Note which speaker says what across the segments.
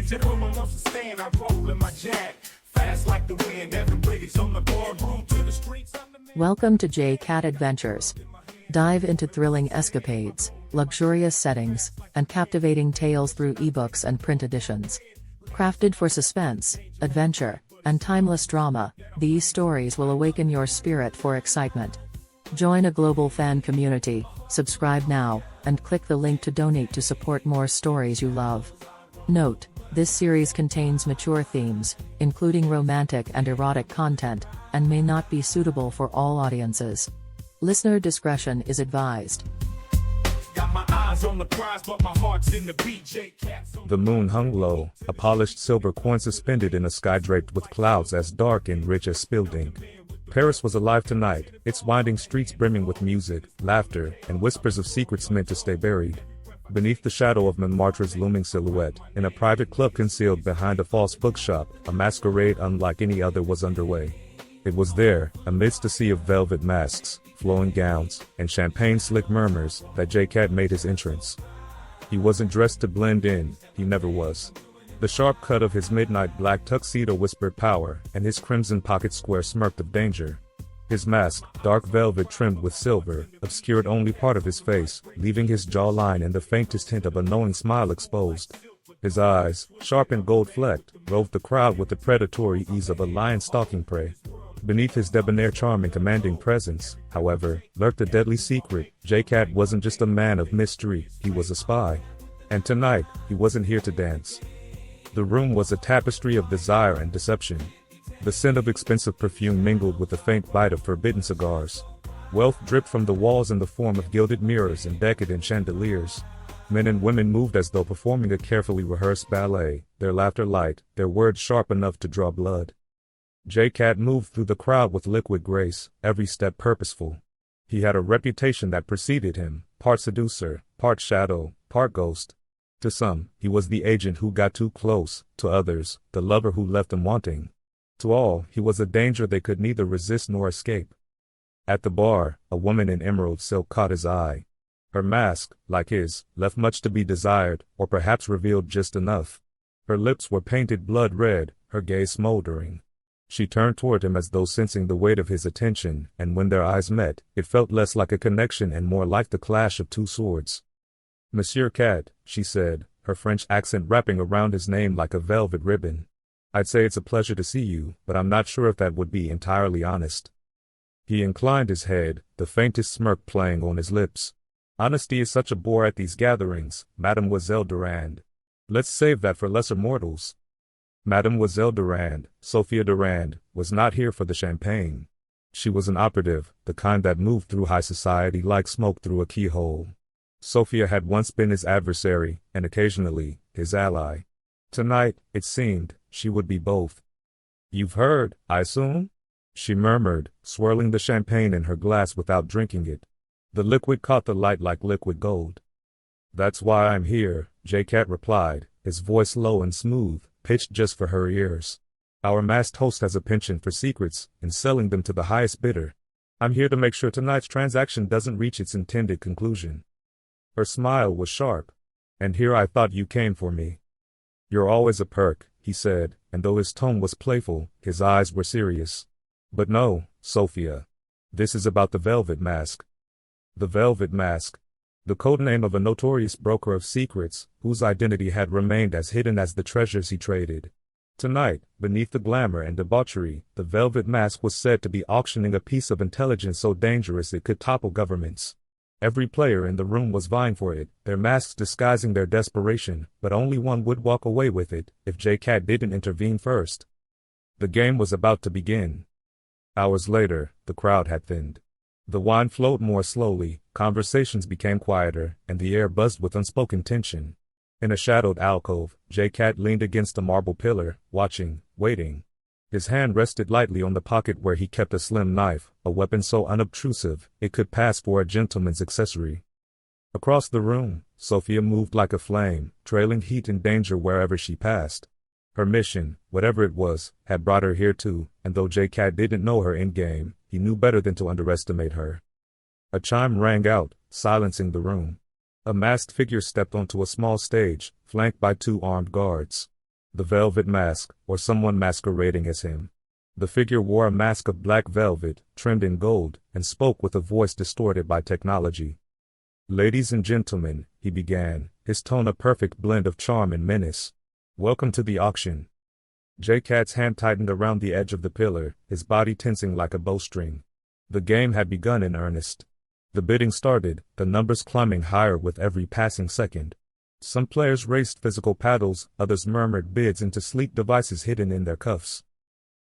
Speaker 1: hand. Gentlemen wants to stand, I roll in my jack. Fast like the wind, everybody's on the boardroom to the streets.
Speaker 2: Welcome to J-Cat Adventures. Dive into thrilling escapades, luxurious settings, and captivating tales through ebooks and print editions. Crafted for suspense, adventure, and timeless drama, these stories will awaken your spirit for excitement. Join a global fan community, subscribe now, and click the link to donate to support more stories you love. Note: this series contains mature themes, including romantic and erotic content, and may not be suitable for all audiences. Listener discretion is advised.
Speaker 1: Got my eyes on the prize, but my heart's in the beat.
Speaker 3: The moon hung low, a polished silver coin suspended in a sky draped with clouds as dark and rich as spilled ink. Paris was alive tonight, its winding streets brimming with music, laughter, and whispers of secrets meant to stay buried. Beneath the shadow of Montmartre's looming silhouette, in a private club concealed behind a false bookshop, a masquerade unlike any other was underway. It was there, amidst a sea of velvet masks, flowing gowns, and champagne-slick murmurs, that J-Cat made his entrance. He wasn't dressed to blend in, he never was. The sharp cut of his midnight black tuxedo whispered power, and his crimson pocket square smirked of danger. His mask, dark velvet trimmed with silver, obscured only part of his face, leaving his jawline and the faintest hint of a knowing smile exposed. His eyes, sharp and gold-flecked, roved the crowd with the predatory ease of a lion stalking prey. Beneath his debonair charm and commanding presence, however, lurked a deadly secret. J-Cat wasn't just a man of mystery, he was a spy. And tonight, he wasn't here to dance. The room was a tapestry of desire and deception. The scent of expensive perfume mingled with the faint bite of forbidden cigars. Wealth dripped from the walls in the form of gilded mirrors and decadent chandeliers. Men and women moved as though performing a carefully rehearsed ballet, their laughter light, their words sharp enough to draw blood. J-Cat moved through the crowd with liquid grace, every step purposeful. He had a reputation that preceded him, part seducer, part shadow, part ghost. To some, he was the agent who got too close, to others, the lover who left them wanting. To all, he was a danger they could neither resist nor escape. At the bar, a woman in emerald silk caught his eye. Her mask, like his, left much to be desired, or perhaps revealed just enough. Her lips were painted blood red, her gaze smoldering. She turned toward him as though sensing the weight of his attention, and when their eyes met, it felt less like a connection and more like the clash of two swords. "Monsieur Cat," she said, her French accent wrapping around his name like a velvet ribbon. "I'd say it's a pleasure to see you, but I'm not sure if that would be entirely honest." He inclined his head, the faintest smirk playing on his lips. "Honesty is such a bore at these gatherings, Mademoiselle Durand. Let's save that for lesser mortals." Mademoiselle Durand, Sophia Durand, was not here for the champagne. She was an operative, the kind that moved through high society like smoke through a keyhole. Sophia had once been his adversary, and occasionally, his ally. Tonight, it seemed, she would be both. "You've heard, I assume?" she murmured, swirling the champagne in her glass without drinking it. The liquid caught the light like liquid gold. "That's why I'm here," J-Cat replied, his voice low and smooth, pitched just for her ears. "Our masked host has a penchant for secrets, and selling them to the highest bidder. I'm here to make sure tonight's transaction doesn't reach its intended conclusion." Her smile was sharp. "And here I thought you came for me." "You're always a perk," he said, and though his tone was playful, his eyes were serious. "But no, Sophia. This is about the velvet mask." The velvet mask. The codename of a notorious broker of secrets, whose identity had remained as hidden as the treasures he traded. Tonight, beneath the glamour and debauchery, the velvet mask was said to be auctioning a piece of intelligence so dangerous it could topple governments. Every player in the room was vying for it, their masks disguising their desperation, but only one would walk away with it, if J-Cat didn't intervene first. The game was about to begin. Hours later, the crowd had thinned. The wine flowed more slowly, conversations became quieter, and the air buzzed with unspoken tension. In a shadowed alcove, J-Cat leaned against a marble pillar, watching, waiting. His hand rested lightly on the pocket where he kept a slim knife, a weapon so unobtrusive, it could pass for a gentleman's accessory. Across the room, Sophia moved like a flame, trailing heat and danger wherever she passed. Her mission, whatever it was, had brought her here too, and though J-Cat didn't know her endgame, he knew better than to underestimate her. A chime rang out, silencing the room. A masked figure stepped onto a small stage, flanked by two armed guards. The velvet mask, or someone masquerading as him. The figure wore a mask of black velvet, trimmed in gold, and spoke with a voice distorted by technology. "Ladies and gentlemen," he began, his tone a perfect blend of charm and menace. "Welcome to the auction." J-Cat's hand tightened around the edge of the pillar, his body tensing like a bowstring. The game had begun in earnest. The bidding started, the numbers climbing higher with every passing second. Some players raced physical paddles, others murmured bids into sleek devices hidden in their cuffs.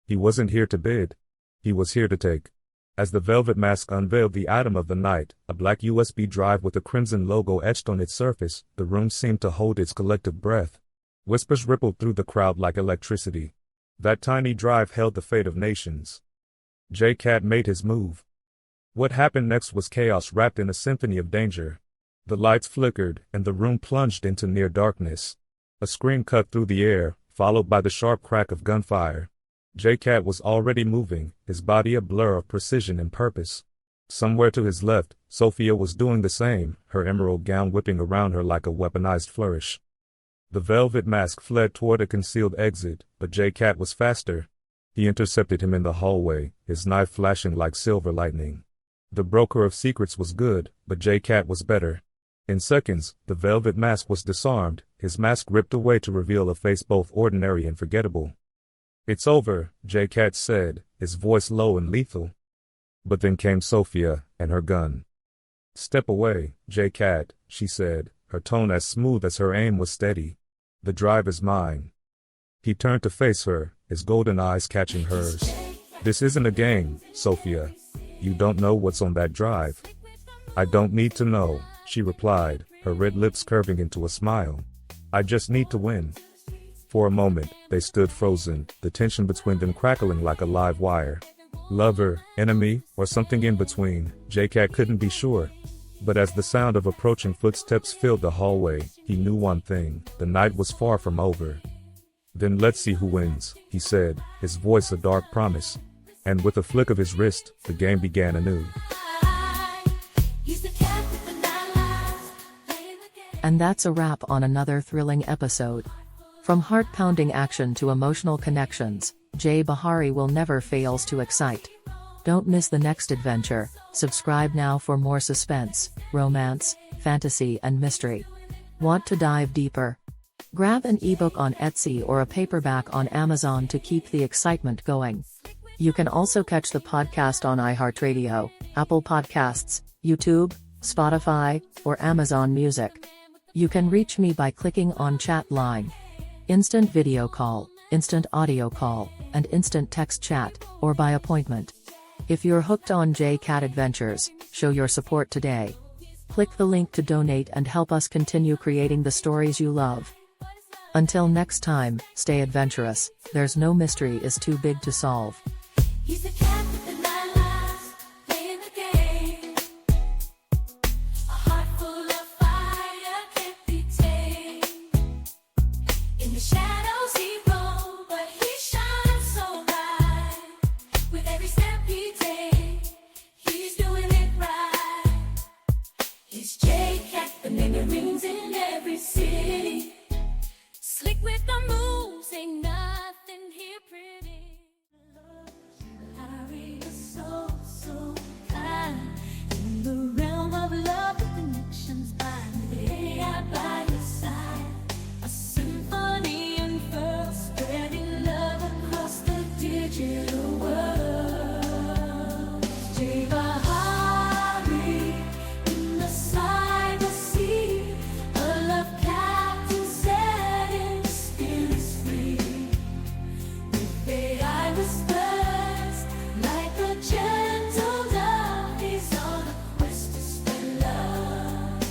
Speaker 3: He wasn't here to bid. He was here to take. As the velvet mask unveiled the item of the night, a black USB drive with a crimson logo etched on its surface, the room seemed to hold its collective breath. Whispers rippled through the crowd like electricity. That tiny drive held the fate of nations. J-Cat made his move. What happened next was chaos wrapped in a symphony of danger. The lights flickered, and the room plunged into near darkness. A scream cut through the air, followed by the sharp crack of gunfire. J-Cat was already moving, his body a blur of precision and purpose. Somewhere to his left, Sophia was doing the same, her emerald gown whipping around her like a weaponized flourish. The velvet mask fled toward a concealed exit, but J-Cat was faster. He intercepted him in the hallway, his knife flashing like silver lightning. The broker of secrets was good, but J-Cat was better. In seconds, the velvet mask was disarmed, his mask ripped away to reveal a face both ordinary and forgettable. "It's over," J-Cat said, his voice low and lethal. But then came Sophia, and her gun. "Step away, J-Cat," she said, her tone as smooth as her aim was steady. "The drive is mine." He turned to face her, his golden eyes catching hers. "This isn't a game, Sophia. You don't know what's on that drive." "I don't need to know," she replied, her red lips curving into a smile. "I just need to win." For a moment, they stood frozen, the tension between them crackling like a live wire. Lover, enemy, or something in between, J-Cat couldn't be sure. But as the sound of approaching footsteps filled the hallway, he knew one thing: the night was far from over. "Then let's see who wins," he said, his voice a dark promise. And with a flick of his wrist, the game began anew.
Speaker 2: And that's a wrap on another thrilling episode. From heart-pounding action to emotional connections, Jay Bahari will never fails to excite. Don't miss the next adventure. Subscribe now for more suspense, romance, fantasy and mystery. Want to dive deeper? Grab an ebook on Etsy or a paperback on Amazon to keep the excitement going. You can also catch the podcast on iHeartRadio, Apple Podcasts, YouTube, Spotify, or Amazon Music. You can reach me by clicking on chat line. Instant video call, instant audio call, and instant text chat, or by appointment. If you're hooked on J-Cat Adventures, show your support today. Click the link to donate and help us continue creating the stories you love. Until next time, stay adventurous, there's no mystery is too big to solve.
Speaker 4: He's the cat with the 9 lives, playing the game. A heart full of fire can't be tamed. In the shadows he roams, but he shines so bright. With every step he takes, he's doing it right. He's J-Cat, the name that rings in every city. Slick with the moves, ain't nothing here pretty. Harry is so kind. In the realm of love, the connections bind. Lay out by your side, a symphony unfurled, spreading love across the digital world. Jay Bahari in the cyber sea, a love captain set in spirits free. With AI whispers like a gentle dove, he's on a quest to spread love.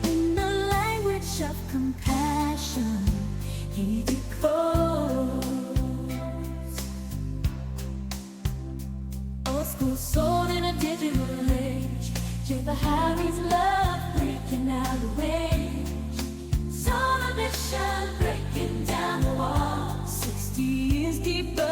Speaker 4: In the language of compassion, he decodes old school soul in a digital age. Jay Bahari's love breaking out of rage. Soul mission breaking down the wall. 60 years deeper.